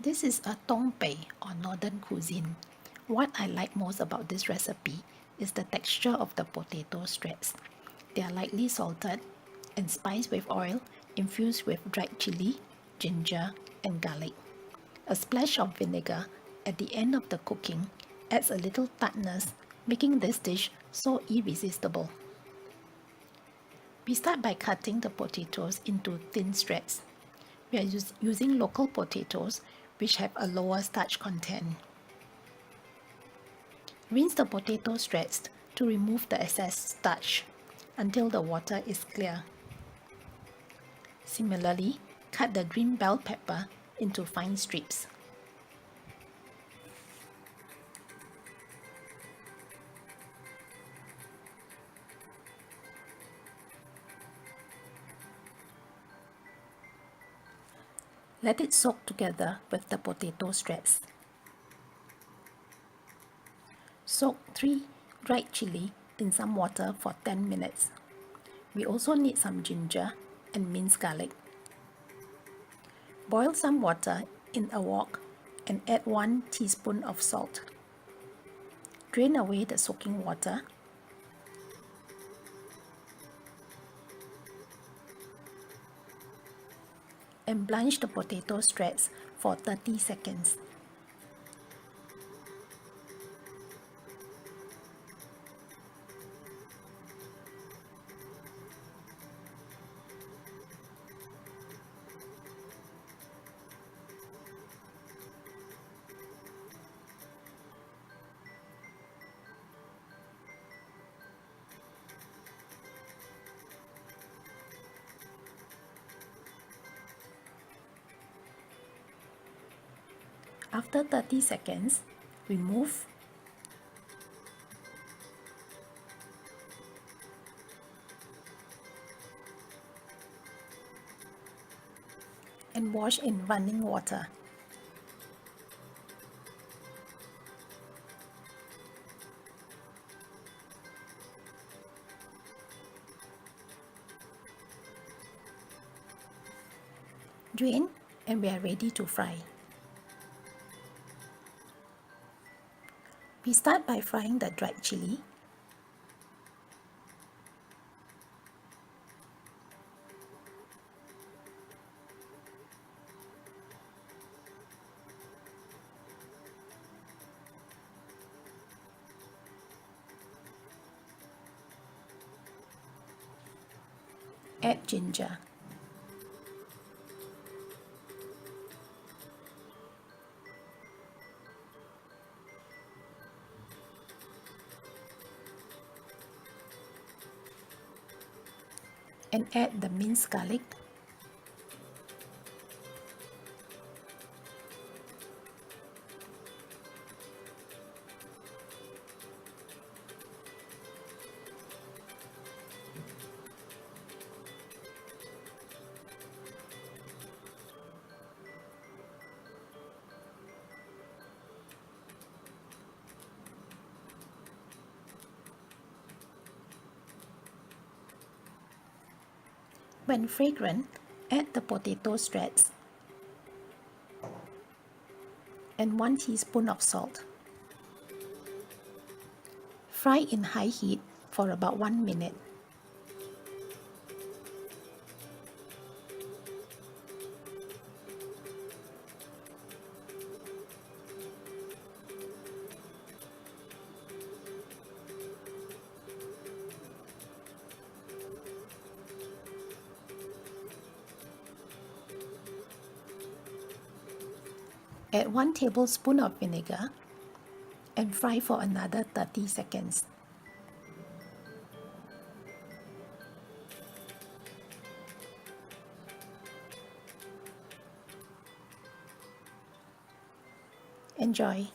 This is a Tongpei or northern cuisine. What I like most about this recipe is the texture of the potato shreds. They are lightly salted and spiced with oil, infused with dried chili, ginger, and garlic. A splash of vinegar at the end of the cooking adds a little tartness, making this dish so irresistible. We start by cutting the potatoes into thin shreds. We are using local potatoes which have a lower starch content. Rinse the potato shreds to remove the excess starch until the water is clear. Similarly, cut the green bell pepper into fine strips. Let it soak together with the potato shreds. Soak 3 dried chili in some water for 10 minutes. We also need some ginger and minced garlic. Boil some water in a wok and add 1 teaspoon of salt. Drain away the soaking water. And blanch the potato shreds for 30 seconds. After 30 seconds, remove and wash in running water. Drain and we are ready to fry. We start by frying the dried chili. Add ginger. And add the minced garlic. When fragrant, add the potato shreds and 1 teaspoon of salt. Fry in high heat for about 1 minute. Add 1 tablespoon of vinegar and fry for another 30 seconds. Enjoy!